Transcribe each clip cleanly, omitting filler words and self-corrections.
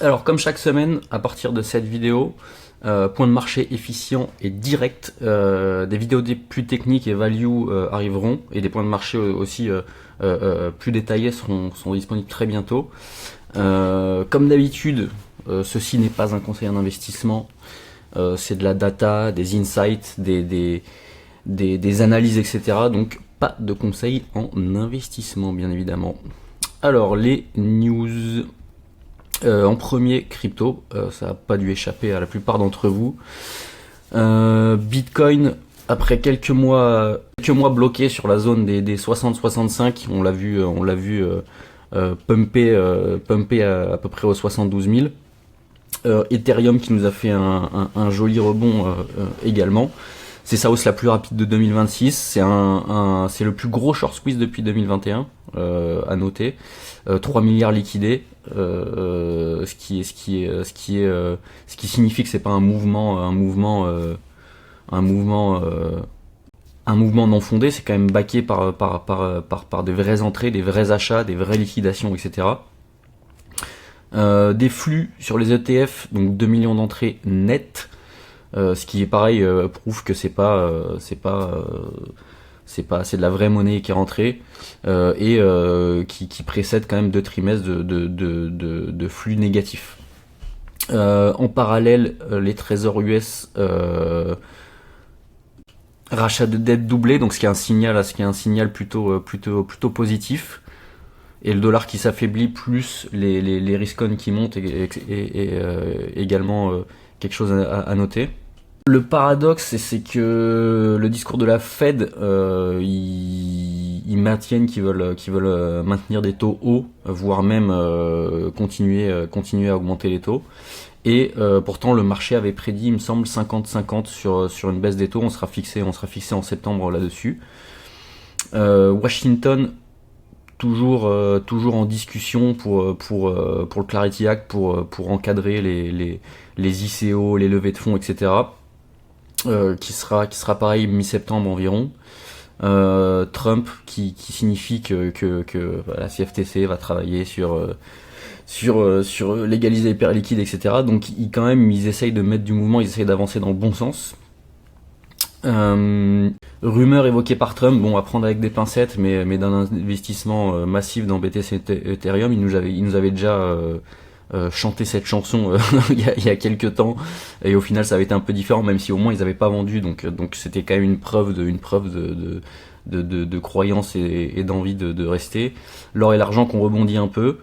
Alors comme chaque semaine, à partir de cette vidéo, point de marché efficient et direct, des vidéos plus techniques et value arriveront, et des points de marché aussi plus détaillés seront disponibles très bientôt. Comme d'habitude, ceci n'est pas un conseil en investissement, c'est de la data, des insights, des analyses, etc. Donc pas de conseils en investissement, bien évidemment. Alors les news. En premier, crypto, ça n'a pas dû échapper à la plupart d'entre vous. Bitcoin, après quelques mois bloqués sur la zone des 60-65, on l'a vu pumper à peu près aux 72 000. Ethereum qui nous a fait un joli rebond également. C'est sa hausse la plus rapide de 2026. C'est le plus gros short squeeze depuis 2021, à noter. 3 milliards liquidés, ce qui signifie que c'est pas un mouvement non fondé. C'est quand même backé par des vraies entrées, des vrais achats, des vraies liquidations, etc. Des flux sur les ETF, donc 2 millions d'entrées nettes. Ce qui est pareil prouve que c'est de la vraie monnaie qui est rentrée et qui précède quand même 2 trimestres de flux négatifs. En parallèle, les trésors US rachat de dette doublé, donc ce qui est un signal plutôt positif. Et le dollar qui s'affaiblit plus les riscons qui montent et également quelque chose à noter. Le paradoxe, c'est que le discours de la Fed, ils maintiennent qu'ils veulent maintenir des taux hauts, voire même continuer à augmenter les taux. Et pourtant, le marché avait prédit, il me semble, 50-50 sur une baisse des taux. On sera fixé en septembre là-dessus. Washington, toujours en discussion pour le Clarity Act, pour encadrer les ICO, les levées de fonds, etc. Qui sera pareil mi-septembre environ. Trump qui signifie que la CFTC va travailler sur légaliser les paires liquides, etc. Donc ils essayent de mettre du mouvement, ils essayent d'avancer dans le bon sens. Rumeur évoquée par Trump, bon à prendre avec des pincettes, mais d'un investissement massif dans BTC Ethereum. Il nous avait déjà chanté cette chanson il y a quelques temps, et au final ça avait été un peu différent, même si au moins ils n'avaient pas vendu, donc c'était quand même une preuve de croyance et d'envie de rester. L'or et l'argent qu'on rebondit un peu,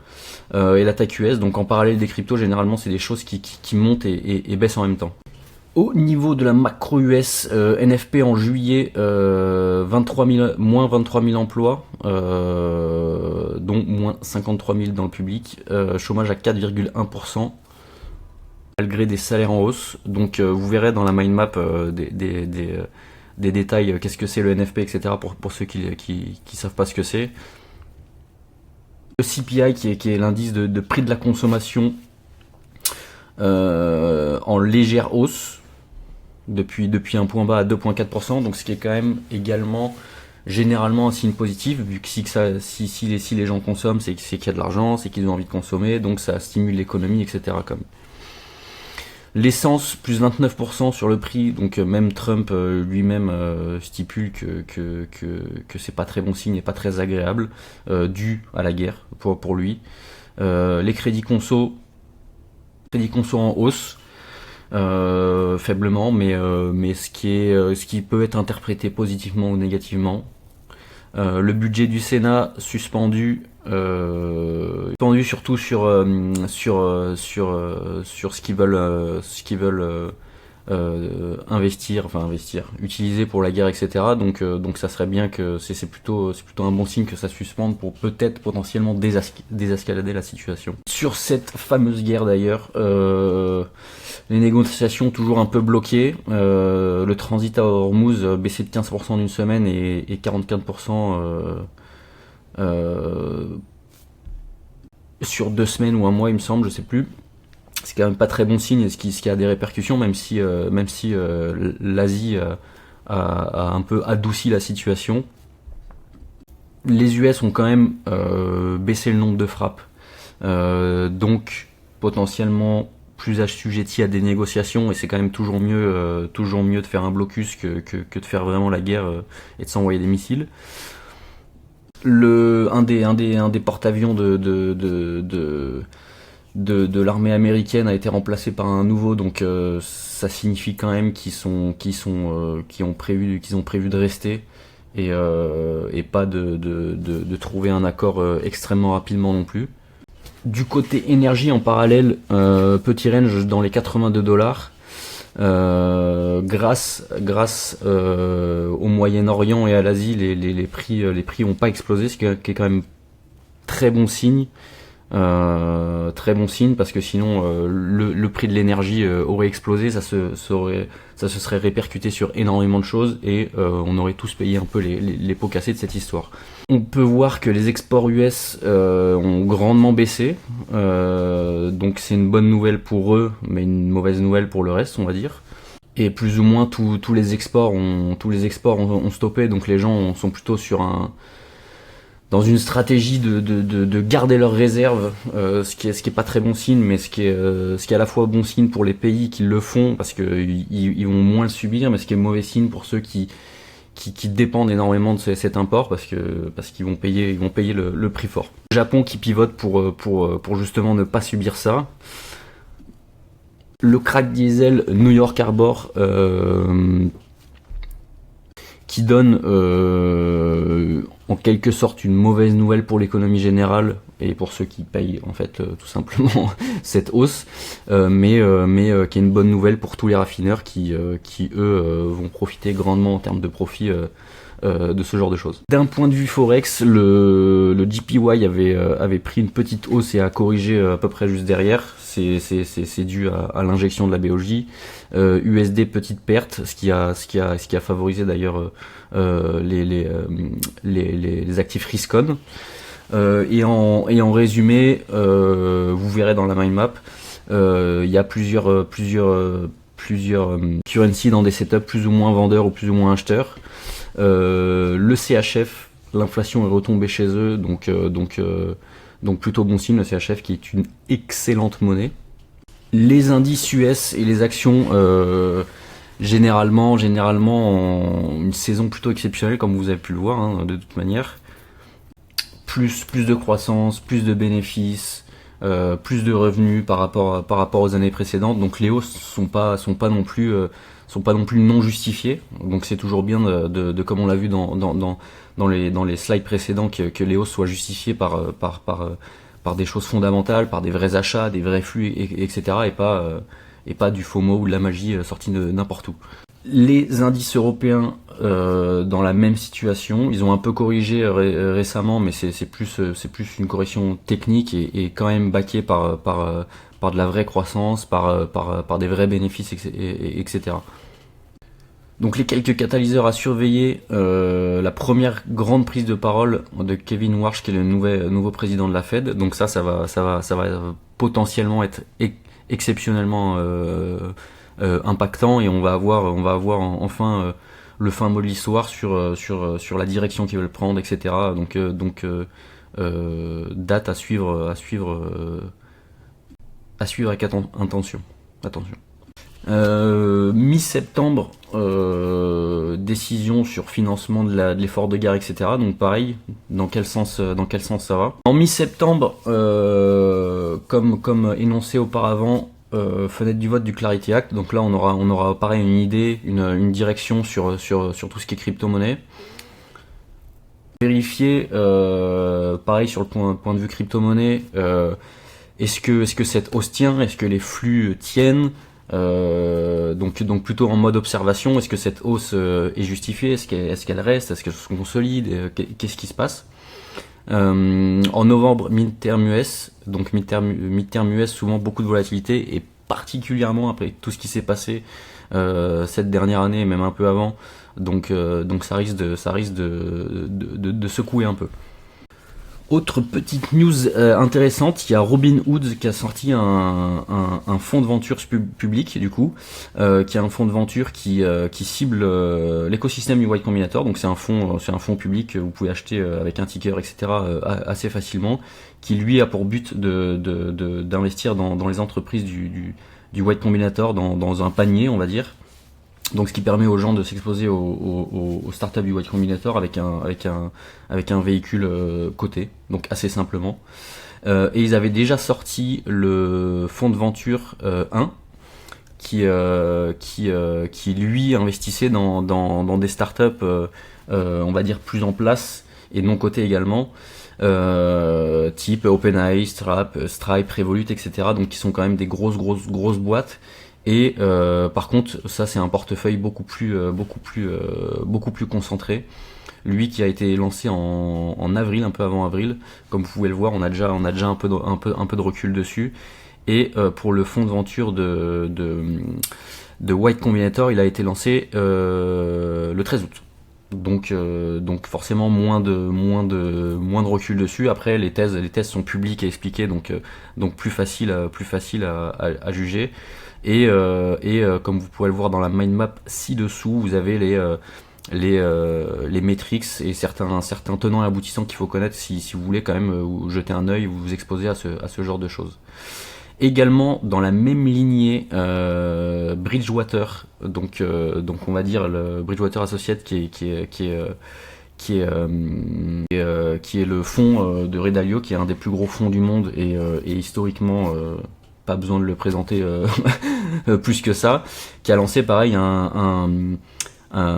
et l'attaque US. Donc en parallèle des cryptos, généralement c'est des choses qui montent et baissent en même temps. Au niveau de la macro US, NFP en juillet, moins 23 000 emplois, dont moins 53 000 dans le public, chômage à 4,1%, malgré des salaires en hausse. Donc vous verrez dans la mind map des détails, qu'est-ce que c'est le NFP, etc. pour ceux qui savent pas ce que c'est. Le CPI qui est l'indice de prix de la consommation en légère hausse depuis un point bas à 2,4%, donc ce qui est quand même également généralement un signe positif, vu que si les gens consomment, c'est qu'il y a de l'argent, c'est qu'ils ont envie de consommer, donc ça stimule l'économie, etc. Comme l'essence, plus 29% sur le prix, donc même Trump lui-même stipule que c'est pas très bon signe et pas très agréable, dû à la guerre pour lui. Les crédits conso en hausse, faiblement, mais ce qui peut être interprété positivement ou négativement. Le budget du Sénat suspendu surtout sur ce qu'ils veulent utiliser pour la guerre, etc. Donc ça serait bien que c'est plutôt un bon signe que ça suspende pour peut-être potentiellement désescalader la situation. Sur cette fameuse guerre d'ailleurs, les négociations toujours un peu bloquées, le transit à Hormuz baissé de 15% d'une semaine et 45% sur 2 semaines ou un mois, il me semble, je sais plus. C'est quand même pas très bon signe, ce qui a des répercussions, même si l'Asie a un peu adouci la situation. Les US ont quand même baissé le nombre de frappes, donc potentiellement plus assujettis à des négociations, et c'est quand même toujours mieux de faire un blocus que de faire vraiment la guerre et de s'envoyer des missiles. Un des porte-avions de l'armée américaine a été remplacé par un nouveau, donc ça signifie quand même qu'ils ont prévu de rester et pas de trouver un accord extrêmement rapidement non plus. Du côté énergie en parallèle, petit range dans les 82 $. Grâce au Moyen-Orient et à l'Asie, les prix n'ont pas explosé, ce qui est quand même très bon signe. Parce que sinon le prix de l'énergie aurait explosé, ça se serait répercuté sur énormément de choses et on aurait tous payé un peu les pots cassés de cette histoire. On peut voir que les exports US ont grandement baissé, donc c'est une bonne nouvelle pour eux, mais une mauvaise nouvelle pour le reste, on va dire. Et plus ou moins tous les exports ont stoppé, donc les gens sont plutôt dans une stratégie de garder leurs réserves, ce qui est pas très bon signe, mais ce qui est à la fois bon signe pour les pays qui le font parce que ils vont moins le subir, mais ce qui est mauvais signe pour ceux qui dépendent énormément de cet import parce qu'ils vont payer le prix fort. Le Japon qui pivote pour justement ne pas subir ça. Le crack diesel New York Harbor qui donne en quelque sorte une mauvaise nouvelle pour l'économie générale et pour ceux qui payent en fait tout simplement cette hausse, mais qui est une bonne nouvelle pour tous les raffineurs qui eux vont profiter grandement en termes de profit de ce genre de choses. D'un point de vue forex, le JPY avait pris une petite hausse et a corrigé à peu près juste derrière. C'est dû à l'injection de la BOJ. USD petite perte, ce qui a favorisé d'ailleurs les actifs risk-on. Et en résumé, vous verrez dans la mind map, il y a plusieurs currencies dans des setups plus ou moins vendeurs ou plus ou moins acheteurs. Le CHF, l'inflation est retombée chez eux, donc plutôt bon signe, le CHF qui est une excellente monnaie. Les indices US et les actions, généralement ont une saison plutôt exceptionnelle, comme vous avez pu le voir, hein, de toute manière. Plus de croissance, plus de bénéfices, plus de revenus par rapport aux années précédentes. Donc les hausses sont pas non plus non justifiées. Donc c'est toujours bien de comme on l'a vu dans les slides précédents que les hausses soient justifiées par des choses fondamentales, par des vrais achats, des vrais flux, etc. et pas du FOMO ou de la magie sortie de n'importe où. Les indices européens dans la même situation, ils ont un peu corrigé récemment, mais c'est plus une correction technique et quand même baqué par de la vraie croissance, par des vrais bénéfices, etc. Donc les quelques catalyseurs à surveiller, la première grande prise de parole de Kevin Warsh, qui est le nouveau président de la Fed. Donc ça va potentiellement être exceptionnellement impactant, et on va avoir enfin le fin mot de l'histoire sur la direction qu'ils veulent prendre, etc. Donc date à suivre avec attention. Mi-septembre, décision sur financement de l'effort de guerre, etc. Donc pareil, dans quel sens ça va. En mi-septembre, comme énoncé auparavant, fenêtre du vote du Clarity Act. Donc là on aura pareil une idée, une direction sur tout ce qui est crypto-monnaie. Vérifier, pareil sur le point de vue crypto-monnaie, est-ce que cette hausse tient, est-ce que les flux tiennent, donc plutôt en mode observation. Est-ce que cette hausse est justifiée, est-ce qu'elle reste, est-ce qu'elle se consolide, qu'est-ce qui se passe. En novembre, midterm US, donc midterm US, souvent beaucoup de volatilité, et particulièrement après tout ce qui s'est passé cette dernière année et même un peu avant, donc ça risque de secouer un peu. Autre petite news intéressante, il y a Robinhood qui a sorti un fonds de venture public du coup, qui est un fonds de venture qui cible l'écosystème du Y Combinator. Donc c'est un fonds public que vous pouvez acheter avec un ticker, etc. Assez facilement, qui lui a pour but d'investir dans les entreprises du Y Combinator dans un panier, on va dire. Donc ce qui permet aux gens de s'exposer aux startups du Y Combinator avec un véhicule coté, donc assez simplement. Et ils avaient déjà sorti le fonds de venture 1 qui lui investissait dans des startups on va dire plus en place et non cotées également, type OpenAI, Stripe, Revolut, etc. Donc qui sont quand même des grosses boîtes. Et par contre, ça c'est un portefeuille beaucoup plus concentré. Lui qui a été lancé en avril, un peu avant avril, comme vous pouvez le voir, on a déjà un peu de recul dessus. Et pour le fonds de venture de Y Combinator, il a été lancé le 13 août. Donc forcément moins de recul dessus. Après les thèses sont publiques et expliquées, donc plus facile à juger. Et comme vous pourrez le voir dans la mind map ci-dessous, vous avez les metrics et certains tenants et aboutissants qu'il faut connaître si vous voulez quand même jeter un œil ou vous exposer à ce genre de choses. Également dans la même lignée, Bridgewater, donc on va dire le Bridgewater Associates qui est le fonds de Ray Dalio, qui est un des plus gros fonds du monde et historiquement pas besoin de le présenter plus que ça, qui a lancé pareil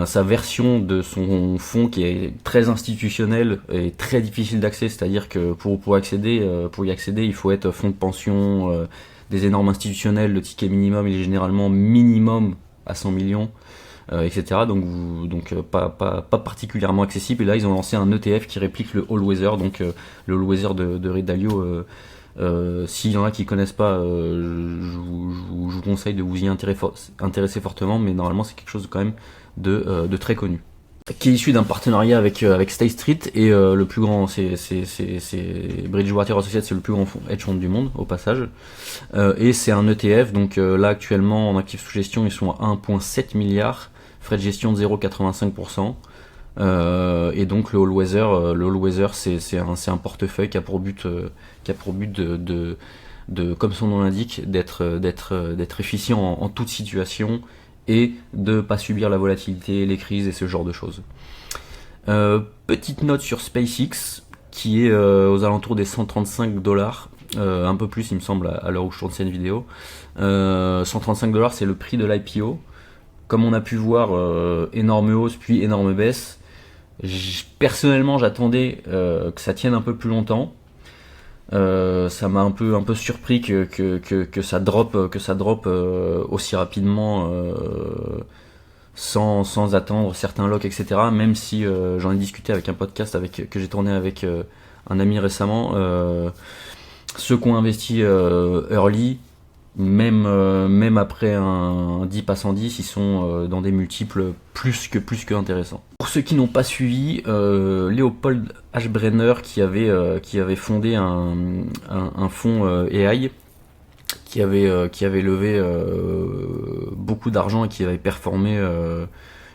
sa version de son fonds qui est très institutionnel et très difficile d'accès, c'est-à-dire que pour y accéder, il faut être fonds de pension, des énormes institutionnels, le ticket minimum il est généralement minimum à 100 millions, etc. Donc pas particulièrement accessible. Et là ils ont lancé un ETF qui réplique le All Weather, donc le All Weather de Ray Dalio. S'il y en a qui connaissent pas, je vous conseille de vous y intéresser fortement, mais normalement c'est quelque chose quand même de très connu, qui est issu d'un partenariat avec State Street, et le plus grand, c'est Bridgewater Associates, c'est le plus grand hedge fund du monde au passage, et c'est un ETF. Donc là actuellement en actifs sous gestion ils sont à 1,7 milliard, frais de gestion de 0,85%. Et donc le All Weather c'est un portefeuille qui a pour but de comme son nom l'indique, d'être efficient en toute situation et de pas subir la volatilité, les crises et ce genre de choses. Petite note sur SpaceX qui est aux alentours des $135, un peu plus il me semble à l'heure où je tourne cette vidéo. $135 c'est le prix de l'IPO. Comme on a pu voir, énorme hausse puis énorme baisse. Personnellement j'attendais que ça tienne un peu plus longtemps. Ça m'a un peu surpris que ça drop aussi rapidement, sans attendre certains locks, etc. Même si j'en ai discuté avec un podcast que j'ai tourné avec un ami récemment, ceux qui ont investi early, même après un dip à 110, ils sont dans des multiples plus que intéressants. Pour ceux qui n'ont pas suivi, Leopold Aschbrenner qui avait fondé un fonds AI, qui avait levé beaucoup d'argent et qui avait performé,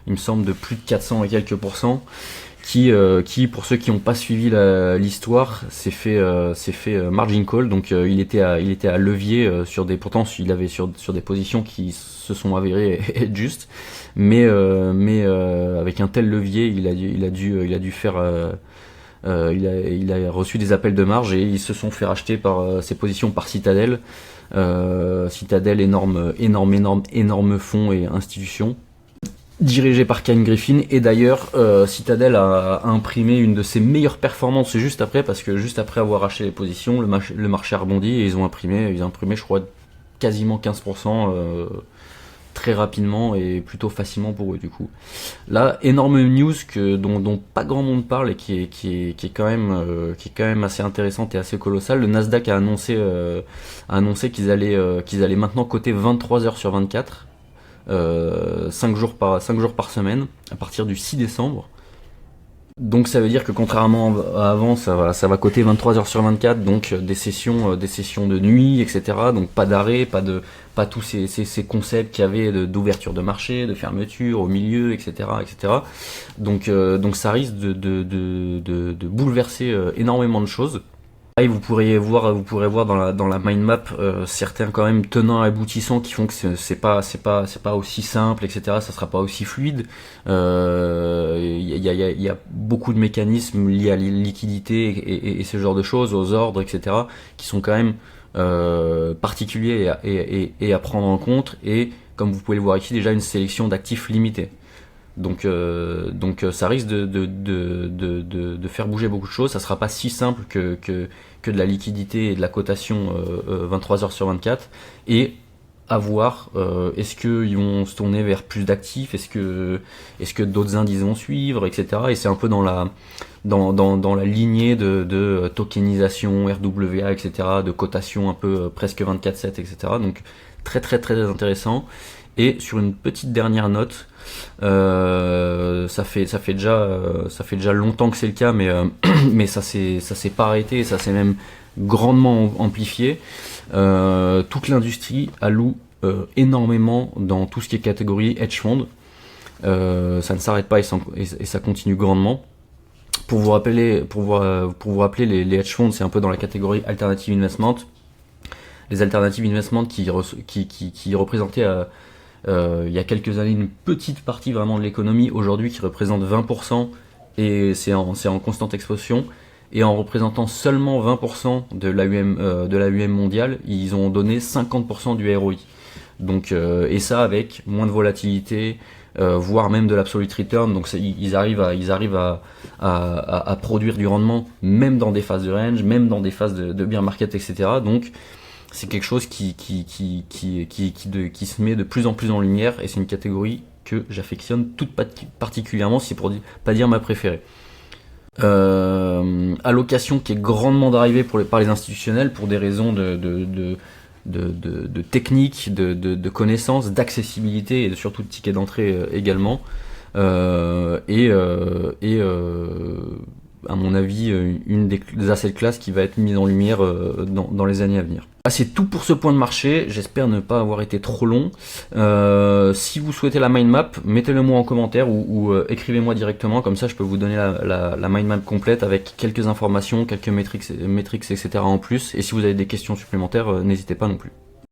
il me semble, de plus de 400 et quelques pourcents, qui pour ceux qui n'ont pas suivi l'histoire s'est fait margin call. Donc il était à levier pourtant il avait sur des positions qui se sont avérées être justes, mais avec un tel levier il a dû faire il a reçu des appels de marge et ils se sont fait racheter par ses positions par Citadel. Citadel, énorme fonds et institution dirigé par Ken Griffin. Et d'ailleurs Citadel a imprimé une de ses meilleures performances juste après, parce que juste après avoir racheté les positions, le marché a rebondi et ils ont imprimé je crois quasiment 15%, très rapidement et plutôt facilement pour eux du coup. Là, énorme news dont pas grand monde parle et qui est quand même assez intéressante et assez colossale. Le Nasdaq a annoncé qu'ils allaient maintenant coter 23 heures sur 24, 5 jours par semaine à partir du 6 décembre. Donc ça veut dire que contrairement à avant, ça va coter 23 heures sur 24, donc des sessions de nuit, etc. Donc pas d'arrêt, pas tous ces concepts qu'il y avait d'ouverture de marché, de fermeture au milieu, etc., etc. Donc ça risque de bouleverser énormément de choses. Et vous pourrez voir dans la mind map certains quand même tenants et aboutissants qui font que c'est pas aussi simple, etc. Ça sera pas aussi fluide. Il y a beaucoup de mécanismes liés à la liquidité et ce genre de choses, aux ordres, etc. qui sont quand même particuliers et à prendre en compte. Et comme vous pouvez le voir ici, déjà une sélection d'actifs limitée. Donc ça risque de faire bouger beaucoup de choses. Ça sera pas si simple que de la liquidité et de la cotation 23 heures sur 24. Et à voir, est-ce qu'ils vont se tourner vers plus d'actifs, est-ce que d'autres indices vont suivre, etc. Et c'est un peu dans la lignée de tokenisation, RWA, etc., de cotation un peu presque 24/7, etc. Donc très très très intéressant. Et sur une petite dernière note, ça fait déjà longtemps que c'est le cas, mais ça s'est pas arrêté, ça s'est même grandement amplifié. Toute l'industrie alloue énormément dans tout ce qui est catégorie hedge fund. Ça ne s'arrête pas et ça continue grandement. Pour vous rappeler les hedge funds, c'est un peu dans la catégorie alternative investment. Les alternative investment qui représentaient il y a quelques années une petite partie vraiment de l'économie, aujourd'hui qui représente 20%, et c'est en constante explosion. Et en représentant seulement 20% de l'AUM mondiale, ils ont donné 50% du ROI. Donc, et ça avec moins de volatilité, voire même de l'absolute return. Donc ils arrivent à produire du rendement même dans des phases de range, même dans des phases de bear market, etc. Donc c'est quelque chose qui se met de plus en plus en lumière, et c'est une catégorie que j'affectionne toute particulièrement, si pour pas dire ma préférée. Allocation qui est grandement drivée par les institutionnels pour des raisons de technique, de connaissances, d'accessibilité et surtout de tickets d'entrée également. À mon avis, une des asset classes qui va être mise en lumière dans les années à venir. C'est tout pour ce point de marché, j'espère ne pas avoir été trop long. Si vous souhaitez la mind map, mettez-le moi en commentaire ou écrivez-moi directement, comme ça je peux vous donner la mind map complète avec quelques informations, quelques métriques, etc. en plus. Et si vous avez des questions supplémentaires, n'hésitez pas non plus.